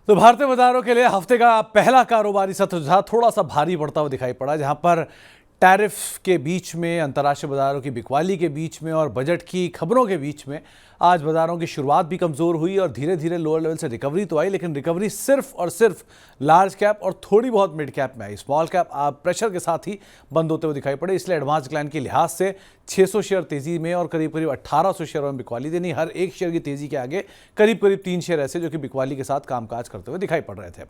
तो भारतीय बाजारों के लिए हफ्ते का पहला कारोबारी सत्र था थोड़ा सा भारी पड़ता हुआ दिखाई पड़ा, जहां पर टैरिफ के बीच में, अंतर्राष्ट्रीय बाजारों की बिकवाली के बीच में और बजट की खबरों के बीच में आज बाजारों की शुरुआत भी कमजोर हुई और धीरे धीरे लोअर लेवल से रिकवरी तो आई, लेकिन रिकवरी सिर्फ और सिर्फ लार्ज कैप और थोड़ी बहुत मिड कैप में आई। स्मॉल कैप प्रेशर के साथ ही बंद होते हुए दिखाई पड़े, इसलिए एडवांस डिक्लाइन के लिहाज से 600 शेयर तेजी में और करीब करीब 1800 शेयरों में बिकवाली देनी। हर एक शेयर की तेजी के आगे करीब करीब 3 शेयर ऐसे जो कि बिकवाली के साथ कामकाज करते हुए दिखाई पड़ रहे थे।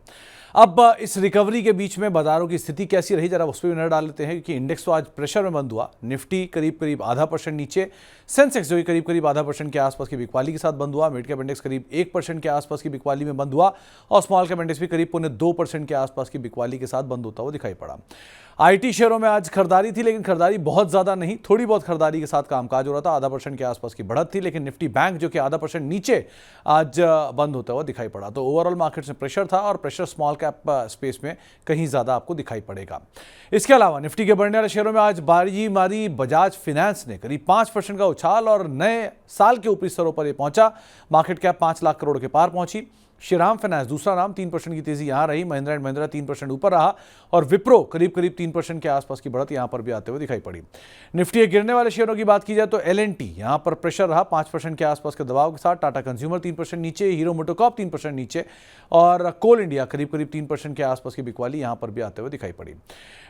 अब इस रिकवरी के बीच में बाजारों की स्थिति कैसी रही, जरा उस पर भी नजर डाल लेते हैं, क्योंकि इंडेक्स तो आज प्रेशर में बंद हुआ। निफ्टी करीब करीब 0.5% नीचे, सेंसेक्स जो कि करीब करीब 0.5% के आसपास की बिकवाली के साथ बंद हुआ। मिड कैप इंडेक्स करीब 1% के आसपास की बिकवाली में बंद हुआ और स्मॉल कैप इंडेक्स भी करीब 0.25% के आसपास की बिकवाली के साथ बंद होता हुआ दिखाई पड़ा। आईटी शेयरों में आज खरीदारी थी, लेकिन खरीदारी बहुत ज्यादा नहीं, थोड़ी बहुत खरीदारी के साथ कामकाज हो रहा था। 0.5% के आसपास की बढ़त थी, लेकिन निफ्टी बैंक जो कि 0.5% नीचे आज बंद होता हुआ दिखाई पड़ा। तो ओवरऑल मार्केट में प्रेशर था और प्रेशर स्मॉल कैप स्पेस में कहीं ज्यादा आपको दिखाई पड़ेगा। इसके अलावा निफ्टी के बढ़ने वाले शेयरों में आज बाजी मारी बजाज फिनेंस ने, करीब 5% का उछाल और नए साल के ऊपरी स्तरों पर यह पहुंचा। मार्केट कैप 5 लाख करोड़ के पार पहुंची। श्रीराम फाइनेंस दूसरा नाम, 3% की तेजी यहां रही। महिंद्रा एंड महिंद्रा 3% ऊपर रहा और विप्रो करीब करीब 3% के आसपास की बढ़त यहां पर भी आते हुए दिखाई पड़ी। निफ्टी के गिरने वाले शेयरों की बात की जाए तो L&T यहां पर प्रेशर रहा 5% के आसपास के दबाव के साथ। टाटा कंज्यूमर 3% नीचे, हीरो मोटोकॉर्प 3% नीचे और कोल इंडिया करीब करीब 3% के आसपास की बिकवाली यहां पर भी आते हुए दिखाई पड़ी।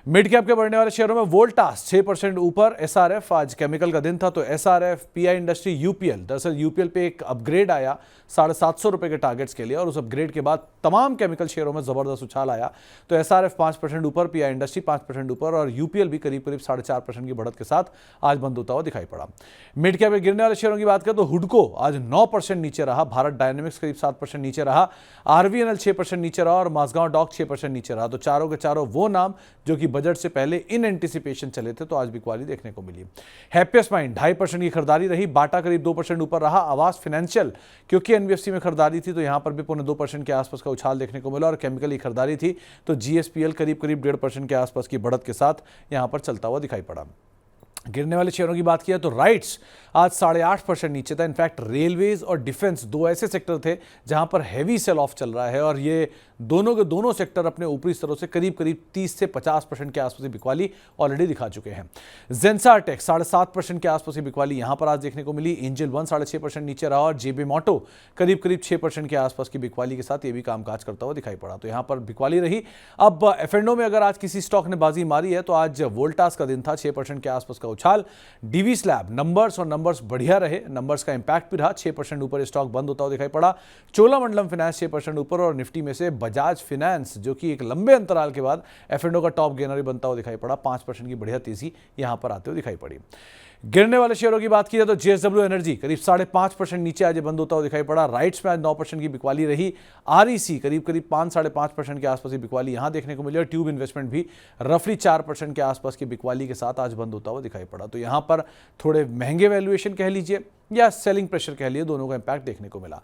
मिड कैप के बढ़ने वाले शेयरों में वोल्टास 6% ऊपर। SRF, आज केमिकल का दिन था तो SRF, PI इंडस्ट्री, UPL, दरअसल UPL पे एक अपग्रेड आया 750 रुपए के टारगेट्स के लिए और उस अपग्रेड के बाद तमाम केमिकल शेयरों में जबरदस्त उछाल आया। तो SRF 5% ऊपर, PI इंडस्ट्री 5% ऊपर और UPL भी करीब करीब 4.5% की बढ़त के साथ आज बंद होता हुआ दिखाई पड़ा। मिड कैप में गिरने वाले शेयरों की बात करें तो हुडको आज 9% नीचे रहा। भारत डायनेमिक्स करीब 7% नीचे रहा। RVNL 6% नीचे रहा और माझगांव डॉक 6% नीचे रहा। तो चारों के चारों वो नाम जो कि बजट से पहले इन एंटिसिपेशन चले थे, तो आज बिकवाली देखने को मिली। हैप्पीएस्ट माइंड 2.5% की खरीदारी रही। बाटा करीब 2% ऊपर रहा। आवास फाइनेंशियल क्योंकि NBFC में खरीदारी थी तो यहां पर भी 2% के आसपास का उछाल देखने को मिला और केमिकल की खरीदारी थी तो GSPL करीब करीब 1.5% के आसपास की बढ़त के साथ यहां पर चलता हुआ दिखाई पड़ा। गिरने वाले शेयरों की बात की तो राइट्स आज 8.5% नीचे था। इनफैक्ट रेलवेज और डिफेंस दो ऐसे सेक्टर थे जहां पर हैवी सेल ऑफ चल रहा है और ये दोनों के दोनों सेक्टर अपने ऊपरी स्तरों से करीब करीब 30 से 50% के आसपास की बिकवाली ऑलरेडी दिखा चुके हैं। जेंसार टेक 7.5% के आसपास की बिकवाली यहां पर आज देखने को मिली। एंजल 1 6.5% नीचे रहा और जेबी मोटो करीब करीब 6% के आसपास की बिकवाली के साथ ये भी कामकाज करता हुआ दिखाई पड़ा। तो यहां पर बिकवाली रही। अब F&O में अगर आज किसी स्टॉक ने बाजी मारी है तो आज वोल्टास का दिन था, 6% के आसपास का उछाल। डीवी स्लैब नंबर्स और नंबर्स बढ़िया रहे, नंबर्स का इंपैक्ट भी रहा। 6% ऊपर स्टॉक बंद होता हुआ दिखाई पड़ा। चोलामंडलम फाइनेंस 6% ऊपर और निफ्टी में से बजाज फाइनेंस जो कि एक लंबे अंतराल के बाद F&O का टॉप गेनर बनता हुआ दिखाई पड़ा। 5% की बढ़िया तेजी यहां पर आते हुए दिखाई पड़ी। गिरने वाले शेयरों की बात की जाए तो JSW एनर्जी करीब 5.5% नीचे आज बंद होता हुआ दिखाई पड़ा। राइट्स में आज 9% की बिकवाली रही। REC करीब करीब 5-5.5% के आसपास की बिकवाली यहां देखने को मिली और ट्यूब इन्वेस्टमेंट भी रफली 4% के आसपास की बिकवाली के साथ आज बंद होता हुआ दिखाई पड़ा। तो यहां पर थोड़े महंगे वैल्यूएशन कह लीजिए या सेलिंग प्रेशर कह लिए, दोनों का इंपैक्ट देखने को मिला।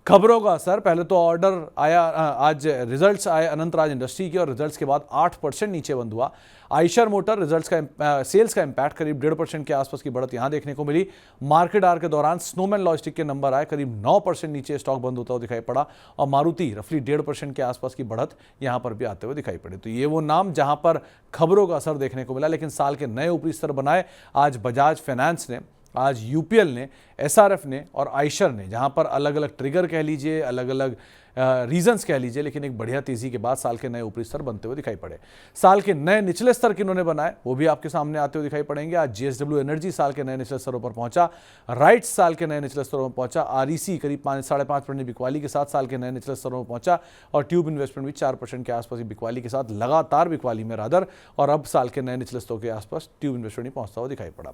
खबरों का असर, पहले तो ऑर्डर आया, आज रिजल्ट्स आए अनंतराज इंडस्ट्री के और रिजल्ट्स के बाद 8% नीचे बंद हुआ। आइशर मोटर रिजल्ट्स का सेल्स का इंपैक्ट करीब 1.5% के आसपास की बढ़त यहां देखने को मिली। मार्केट आर के दौरान स्नोमैन लॉजिस्टिक के नंबर आए, करीब 9% नीचे स्टॉक बंद होता हुआ दिखाई पड़ा और मारुति रफली 1.5% के आसपास की बढ़त यहां पर भी आते हुए दिखाई पड़े। तो ये वो नाम जहां पर खबरों का असर देखने को मिला, लेकिन साल के नए ऊपरी स्तर बनाए आज बजाज फाइनेंस ने, आज UPL ने, SRF ने और आइशर ने, जहां पर अलग अलग ट्रिगर कह लीजिए, अलग अलग रीजंस कह लीजिए, लेकिन एक बढ़िया तेजी के बाद साल के नए ऊपरी स्तर बनते हुए दिखाई पड़े। साल के नए निचले स्तर किन्होंने बनाए वो भी आपके सामने आते हुए दिखाई पड़ेंगे। आज JSW एनर्जी साल के नए निचले स्तरों पर पहुंचा। राइट्स साल के नए निचले स्तरों पर पहुंचा। REC करीब 5-5.5% बिकवाली के साथ साल के नए निचले स्तरों पर पहुंचा और ट्यूब इन्वेस्टमेंट भी 4% के आसपास की बिकवाली के साथ लगातार बिकवाली में रादर और अब साल के नए निचले स्तरों के आसपास ट्यूब इन्वेस्टमेंट भी पहुंचता हुआ दिखाई पड़ा।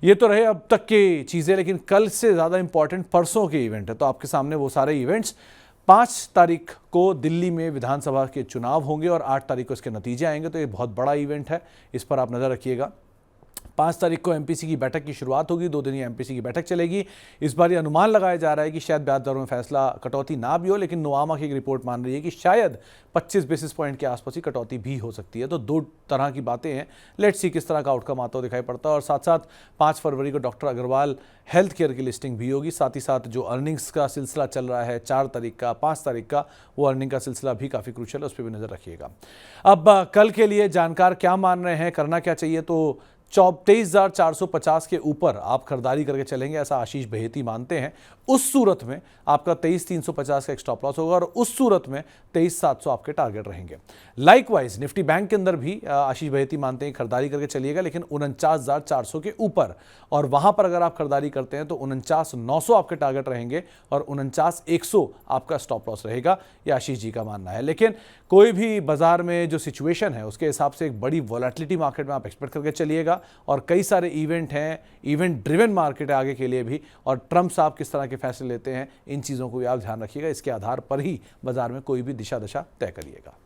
ये तो रहे अब तक की चीजें, लेकिन कल से ज्यादा इंपॉर्टेंट परसों के इवेंट है। तो आपके सामने वो सारे इवेंट्स, 5 तारीख को दिल्ली में विधानसभा के चुनाव होंगे और 8 तारीख को इसके नतीजे आएंगे। तो ये बहुत बड़ा इवेंट है, इस पर आप नजर रखिएगा। 5 तारीख को एमपीसी की बैठक की शुरुआत होगी, 2 दिन ये एमपीसी की बैठक चलेगी। इस बार ये अनुमान लगाया जा रहा है कि शायद ब्याज दरों में फैसला कटौती ना भी हो, लेकिन नोआमा की एक रिपोर्ट मान रही है कि शायद 25 बेसिस पॉइंट के आसपास ही कटौती भी हो सकती है। तो 2 तरह की बातें हैं, लेट्स सी किस तरह का आउटकम आता हो दिखाई पड़ता है। और साथ साथ 5 फरवरी को डॉक्टर अग्रवाल हेल्थ केयर की लिस्टिंग भी होगी। साथ ही साथ जो अर्निंग्स का सिलसिला चल रहा है 4 तारीख का, 5 तारीख का, वो अर्निंग का सिलसिला भी काफ़ी क्रूशियल है, उस पर भी नज़र रखिएगा। अब कल के लिए जानकार क्या मान रहे हैं, करना क्या चाहिए, तो 23,450 के ऊपर आप खरीदारी करके चलेंगे, ऐसा आशीष बहेती मानते हैं। उस सूरत में आपका 23,350 का एक स्टॉप लॉस होगा और उस सूरत में 23,700 आपके टारगेट रहेंगे। लाइकवाइज निफ्टी बैंक के अंदर भी आशीष बहेती मानते हैं खरीदारी करके चलिएगा, लेकिन 49,400 के ऊपर, और वहां पर अगर आप खरीदारी करते हैं तो 49,900 आपके टारगेट रहेंगे और 49,100 आपका स्टॉप लॉस रहेगा, यह आशीष जी का मानना है। लेकिन कोई भी बाजार में जो सिचुएशन है उसके हिसाब से एक बड़ी वॉलेटिलिटी मार्केट में आप एक्सपेक्ट करके चलिएगा, और कई सारे इवेंट हैं, इवेंट ड्रिवन मार्केट है आगे के लिए भी, और ट्रम्प साहब किस तरह के फैसले लेते हैं, इन चीज़ों को भी आप ध्यान रखिएगा। इसके आधार पर ही बाजार में कोई भी दिशा दशा तय करिएगा।